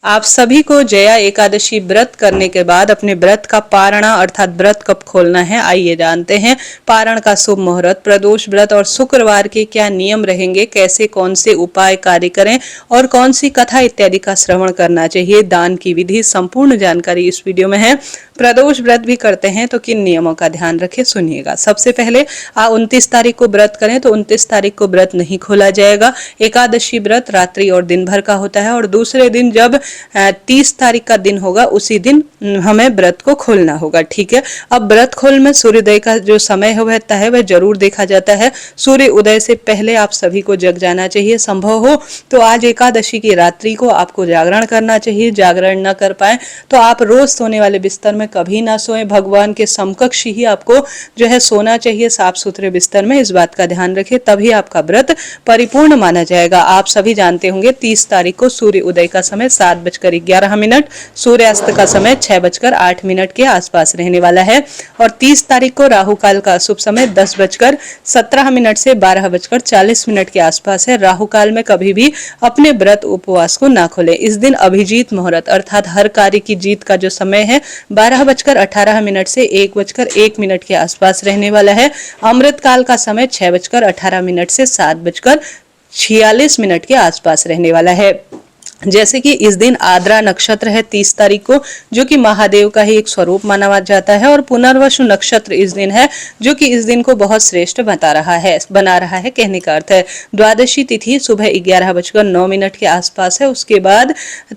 आप सभी को जया एकादशी व्रत करने के बाद अपने व्रत का पारणा अर्थात व्रत कब खोलना है, आइए जानते हैं। पारण का शुभ मुहूर्त, प्रदोष व्रत और शुक्रवार के क्या नियम रहेंगे, कैसे कौन से उपाय कार्य करें और कौन सी कथा इत्यादि का श्रवण करना चाहिए, दान की विधि, संपूर्ण जानकारी इस वीडियो में है। प्रदोष व्रत भी करते हैं तो किन नियमों का ध्यान रखें, सुनिएगा। सबसे पहले 29 तारीख को व्रत करें तो 29 तारीख को व्रत नहीं खोला जाएगा। एकादशी व्रत रात्रि और दिन भर का होता है और दूसरे दिन जब 30 तारीख का दिन होगा उसी दिन हमें व्रत को खोलना होगा, ठीक है। अब व्रत खोल में सूर्योदय का जो समय होता है वह जरूर देखा जाता है। सूर्य उदय से पहले आप सभी को जग जाना चाहिए, संभव हो तो आज एकादशी की रात्रि को आपको जागरण करना चाहिए। जागरण न कर पाए तो आप रोज सोने वाले बिस्तर में कभी ना सोएं, भगवान के समकक्ष ही आपको जो है सोना चाहिए, साफ सुथरे बिस्तर में। इस बात का ध्यान रखें, तभी आपका व्रत परिपूर्ण माना जाएगा। आप सभी जानते होंगे 30 तारीख को सूर्य उदय का समय 7:11, सूर्यास्त का समय 6:08 के आसपास रहने वाला है और 30 तारीख को राहु काल का शुभ समय 10:17 से 12:40 के आसपास है। राहु काल में कभी भी अपने व्रत उपवास को ना खोले। इस दिन अभिजीत मुहूर्त अर्थात हर कार्य की जीत का जो समय है 12:18 से 1:01 के आसपास रहने वाला है। अमृत काल का समय 6:18 से 7:46 के आसपास रहने वाला है। जैसे कि इस दिन आद्रा नक्षत्र है 30 तारीख को, जो कि महादेव का ही एक स्वरूप माना जाता है और पुनर्वसु नक्षत्र इस दिन है, जो कि इस दिन को बहुत श्रेष्ठ बना रहा है। कहने का अर्थ है द्वादशी तिथि सुबह 11:09 के आसपास है। उसके बाद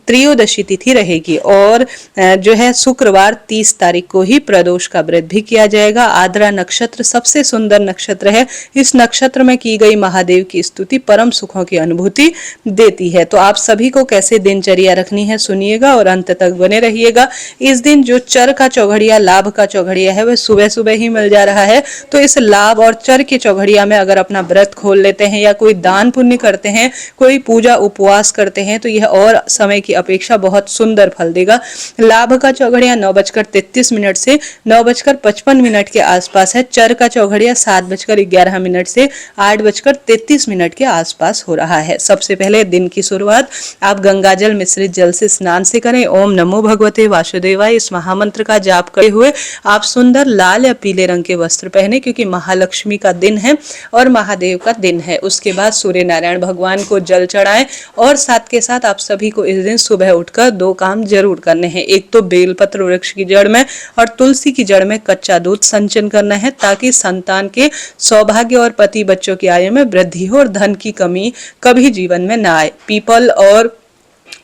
त्रयोदशी तिथि रहेगी और जो है शुक्रवार 30 तारीख को ही प्रदोष का व्रत भी किया जाएगा। आद्रा नक्षत्र सबसे सुंदर नक्षत्र है। इस नक्षत्र में की गई महादेव की स्तुति परम सुखों की अनुभूति देती है। तो आप सभी को कैसे दिनचर्या रखनी है सुनिएगा और अंत तक बने रहिएगा। इस दिन जो चर का चौघड़िया, लाभ का चौघड़िया है वह सुबह सुबह ही मिल जा रहा है। तो इस लाभ और चर के चौघड़िया में अगर अपना व्रत खोल लेते हैं या कोई दान पुण्य करते हैं, कोई पूजा उपवास करते हैं तो यह और समय की अपेक्षा बहुत सुंदर फल देगा। लाभ का चौघड़िया 9:33 से 9:55 के आसपास है। चर का चौघड़िया 7:11 से 8:33 के आसपास हो रहा है। सबसे पहले दिन की शुरुआत आप गंगाजल मिश्रित जल से स्नान से करें। ओम नमो भगवते वासुदेवाय इस महामंत्र का जाप करते हुए आप सुंदर लाल या पीले रंग के वस्त्र पहने, क्योंकि महालक्ष्मी का दिन है और महादेव का दिन है। उसके बाद सूर्य नारायण भगवान को जल चढ़ाएं और साथ के साथ आप सभी को इस दिन सुबह उठकर 2 काम जरूर करने हैं। एक तो बेलपत्र वृक्ष की जड़ में और तुलसी की जड़ में कच्चा दूध संचन करना है, ताकि संतान के सौभाग्य और पति बच्चों की आयु में वृद्धि हो और धन की कमी कभी जीवन में ना आए।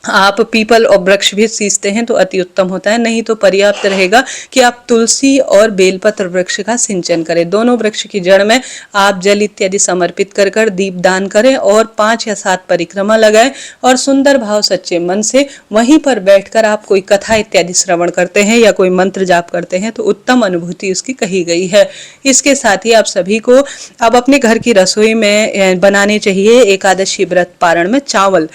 आप पीपल और वृक्ष भी सींचते हैं तो अति उत्तम होता है, नहीं तो पर्याप्त रहेगा कि आप तुलसी और बेलपत्र वृक्ष का सिंचन करें। दोनों वृक्ष की जड़ में आप जल इत्यादि समर्पित कर दीप दान करें और 5 या 7 परिक्रमा लगाएं और सुंदर भाव सच्चे मन से वहीं पर बैठकर आप कोई कथा इत्यादि श्रवण करते हैं या कोई मंत्र जाप करते हैं तो उत्तम अनुभूति उसकी कही गई है। इसके साथ ही आप सभी को अब अपने घर की रसोई में बनाने चाहिए एकादशी व्रत पारण में चावल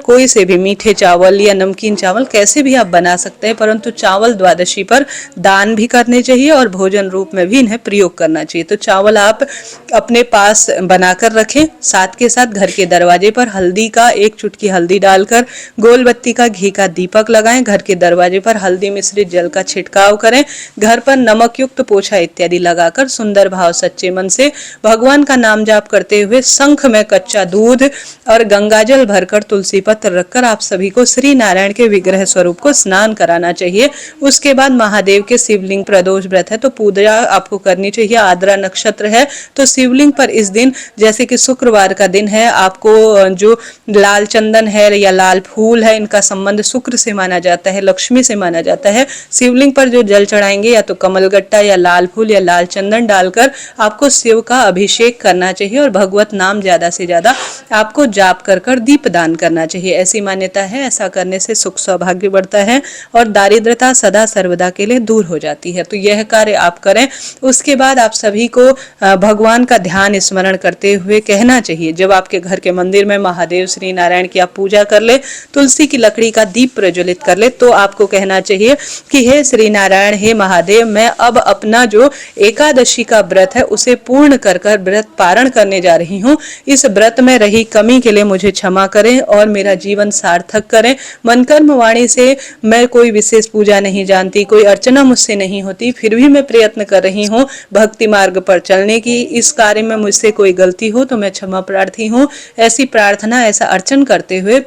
कोई से भी, मीठे चावल या नमकीन चावल कैसे भी आप बना सकते हैं, परंतु चावल द्वादशी पर दान भी करने चाहिए और भोजन रूप में भी इन्हें प्रयोग करना चाहिए। तो चावल आप अपने पास बनाकर रखें। साथ के साथ घर के दरवाजे पर हल्दी का 1 चुटकी हल्दी डालकर गोल बत्ती का घी का दीपक लगाएं। घर के दरवाजे पर हल्दी मिश्रित जल का छिड़काव करें। घर पर नमक युक्त पोछा इत्यादि लगाकर सुंदर भाव सच्चे मन से भगवान का नाम जाप करते हुए शंख में कच्चा दूध और गंगाजल भरकर तुलसी पत्र रखकर आप सभी को श्री नारायण के विग्रह स्वरूप को स्नान कराना चाहिए। उसके बाद महादेव के शिवलिंग, प्रदोष व्रत है तो पूजा आपको करनी चाहिए। आद्रा नक्षत्र है तो शिवलिंग पर इस दिन, जैसे कि शुक्रवार का दिन है, आपको जो लाल चंदन है या लाल फूल है, इनका संबंध शुक्र से माना जाता है, लक्ष्मी से माना जाता है। शिवलिंग पर जो जल चढ़ाएंगे या तो कमलगट्टा या लाल फूल या लाल चंदन डालकर आपको शिव का अभिषेक करना चाहिए और भगवत नाम ज्यादा से ज्यादा आपको जाप कर दीप दान करना चाहिए। ऐसी मान्यता है, ऐसा करने से सुख सौभाग्य बढ़ता है और दारिद्रता सदा सर्वदा के लिए दूर हो जाती है। तो यह कार्य आप करें। उसके बाद आप सभी को भगवान का ध्यान स्मरण करते हुए कहना चाहिए, जब आपके घर के मंदिर में महादेव श्री नारायण की आप पूजा कर ले, तुलसी की लकड़ी का दीप प्रज्वलित कर ले, तो आपको कहना चाहिए कि हे श्री नारायण, हे महादेव, मैं अब अपना जो एकादशी का व्रत है उसे पूर्ण कर व्रत पारण करने जा रही हूँ। इस व्रत में रही कमी के लिए मुझे क्षमा करें और मेरा जीवन सार्थक सार्थक करें। मन कर्म वाणी से मैं कोई विशेष पूजा नहीं जानती, कोई अर्चना मुझसे नहीं होती, फिर भी मैं प्रयत्न कर रही हूँ भक्ति मार्ग पर चलने की। इस कार्य में मुझसे कोई गलती हो तो मैं क्षमा प्रार्थी हूँ। ऐसी प्रार्थना, ऐसा अर्चन करते हुए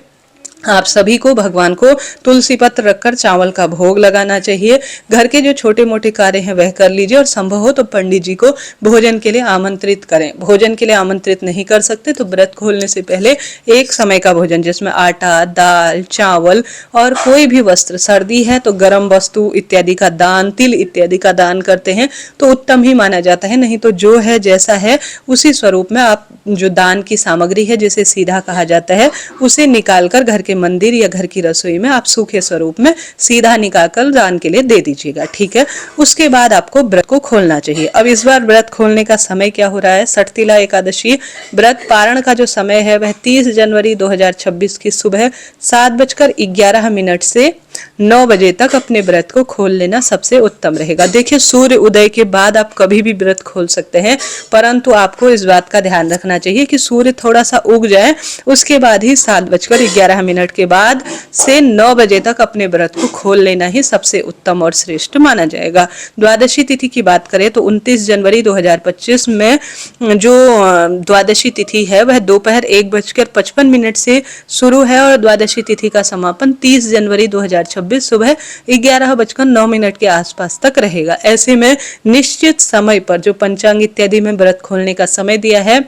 आप सभी को भगवान को तुलसी पत्र रखकर चावल का भोग लगाना चाहिए। घर के जो छोटे मोटे कार्य हैं वह कर लीजिए और संभव हो तो पंडित जी को भोजन के लिए आमंत्रित करें। भोजन के लिए आमंत्रित नहीं कर सकते तो व्रत खोलने से पहले एक समय का भोजन जिसमें आटा, दाल, चावल और कोई भी वस्त्र, सर्दी है तो गर्म वस्तु इत्यादि का दान, तिल इत्यादि का दान करते हैं तो उत्तम ही माना जाता है। नहीं तो जो है जैसा है उसी स्वरूप में आप जो दान की सामग्री है, जिसे सीधा कहा जाता है, उसे निकालकर घर के मंदिर या घर की रसोई में आप सूखे स्वरूप में सीधा निकालकर दान के लिए दे दीजिएगा। ठीक है, उसके बाद आपको व्रत को खोलना चाहिए। अब इस बार व्रत खोलने का समय क्या हो रहा है? षटतिला एकादशी व्रत पारण का जो समय है वह 30 जनवरी 2026 की सुबह 7:11 से 9 बजे तक अपने व्रत को खोल लेना सबसे उत्तम रहेगा। देखिए, सूर्य उदय के बाद आप कभी भी व्रत खोल सकते हैं, परंतु आपको इस बात का ध्यान रखना चाहिए कि सूर्य थोड़ा सा उग जाए, उसके बाद ही 7:11 के बाद से 9 बजे तक अपने व्रत को खोल लेना ही सबसे उत्तम और श्रेष्ठ माना जाएगा। द्वादशी तिथि की बात करें तो 29 जनवरी 2025 में जो द्वादशी तिथि है वह दोपहर 1:55 से शुरू है और द्वादशी तिथि का समापन 30 जनवरी 2026 सुबह 11:09 के आसपास तक रहेगा। ऐसे में निश्चित समय पर जो पंचांग इत्यादि में व्रत खोलने का समय दिया है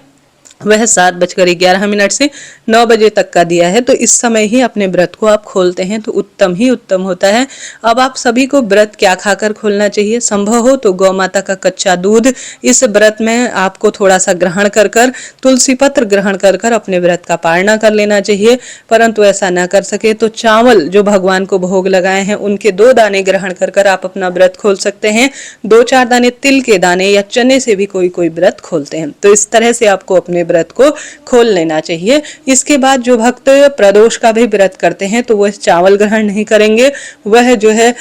वह 7:11 से 9 बजे तक का दिया है, तो इस समय ही अपने व्रत को आप खोलते हैं तो उत्तम ही उत्तम होता है। अब आप सभी को व्रत क्या खाकर खोलना चाहिए? संभव हो तो गौ माता का कच्चा दूध इस व्रत में आपको थोड़ा सा ग्रहण कर कर, तुलसी पत्र ग्रहण कर कर अपने व्रत का पालना कर लेना चाहिए। परंतु ऐसा ना कर सके तो चावल जो भगवान को भोग लगाए हैं उनके 2 दाने ग्रहण कर कर आप अपना व्रत खोल सकते हैं। 2-4 दाने तिल के दाने या चने से भी कोई कोई व्रत खोलते हैं। तो इस तरह से आपको अपने व्रत को खोल लेना चाहिए। इसके बाद जो भक्त प्रदोष का भी व्रत करते हैं तो वह चावल ग्रहण नहीं करेंगे, वह जो है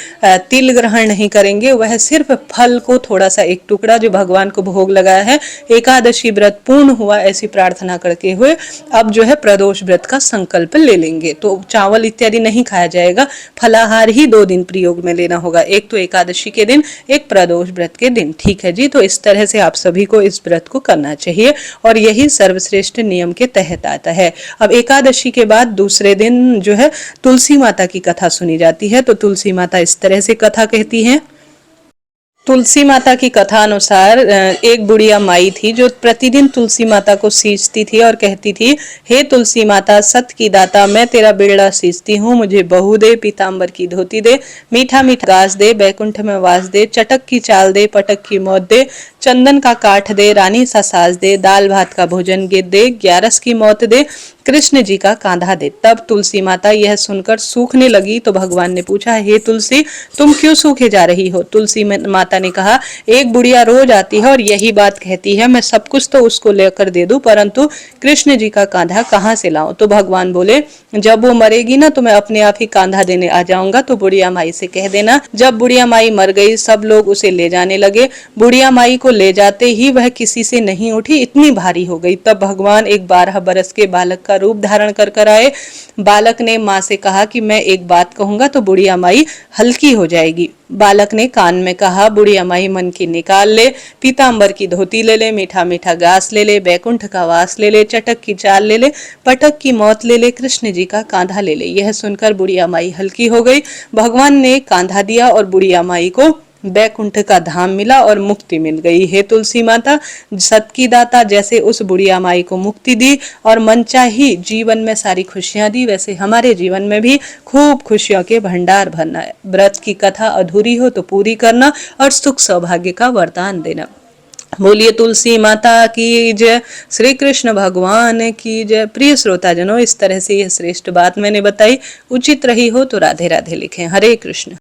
तिल ग्रहण नहीं करेंगे, वह सिर्फ फल को थोड़ा सा एक टुकड़ा जो भगवान को भोग लगाया है, एकादशी व्रत पूर्ण हुआ ऐसी प्रार्थना करके हुए अब जो है प्रदोष व्रत का संकल्प ले लेंगे। तो चावल इत्यादि नहीं खाया जाएगा, फलाहार ही 2 दिन प्रयोग में लेना होगा, एक तो एकादशी के दिन, एक प्रदोष व्रत के दिन। ठीक है जी, तो इस तरह से आप सभी को इस व्रत को करना चाहिए और यही सर्वश्रेष्ठ नियम के तहत आता है। अब एकादशी के बाद दूसरे दिन जो है तुलसी माता की कथा सुनी जाती है। तो तुलसी माता इस तरह से कथा कहती हैं। तुलसी माता की कथा अनुसार एक बुढ़िया माई थी जो प्रतिदिन तुलसी माता को सींचती थी और कहती थी, हे तुलसी माता सत की दाता, मैं तेरा बिरड़ा सींचती हूँ, मुझे बहू दे, पीताम्बर की धोती दे, मीठा मीठा घास दे, बैकुंठ में वास दे, चटक की चाल दे, पटक की मौत दे, चंदन का काठ दे, रानी सा साज दे, दाल भात का भोजन दे, 11 की मौत दे, कृष्ण जी का कांधा दे। तब तुलसी माता यह सुनकर सूखने लगी तो भगवान ने पूछा, हे तुलसी तुम क्यों सूखे जा रही हो? तुलसी माता ने कहा, एक बुढ़िया रोज आती है और यही बात कहती है, मैं सब कुछ तो उसको लेकर दे दूं, परंतु कृष्ण जी का कांधा कहाँ से लाऊं? तो भगवान बोले, जब वो मरेगी ना तो मैं अपने आप ही कांधा देने आ जाऊंगा, तो बुढ़िया माई से कह देना। जब बुढ़िया माई मर गई सब लोग उसे ले जाने लगे। बुढ़िया माई को ले जाते ही वह किसी से नहीं उठी, इतनी भारी हो गई। तब भगवान एक 12 बरस के बालक का रूप धारण कर कर आए। बालक ने माँ से कहा कि मैं एक बात कहूंगा तो बुढ़िया माई हल्की हो जाएगी। बालक ने कान में कहा, बुढ़िया माई मन की निकाल ले, पीताम्बर की धोती ले ले, मीठा मीठा घास ले ले, बैकुंठ का वास ले ले, चटक की चाल ले ले, पटक की मौत ले ले, कृष्ण जी का कांधा ले ले। यह सुनकर बुढ़िया माई हल्की हो गई। भगवान ने कांधा दिया और बुढ़िया माई को बैकुंठ का धाम मिला और मुक्ति मिल गई। हे तुलसी माता सत की दाता, जैसे उस बुढ़िया माई को मुक्ति दी और मनचाही जीवन में सारी खुशियां दी, वैसे हमारे जीवन में भी खूब खुशियों के भंडार भरना है। व्रत की कथा अधूरी हो तो पूरी करना और सुख सौभाग्य का वरदान देना। बोलिए तुलसी माता की जय, श्री कृष्ण भगवान की जय। प्रिय श्रोताजनों, इस तरह से यह श्रेष्ठ बात मैंने बताई, उचित रही हो तो राधे राधे लिखें। हरे कृष्ण।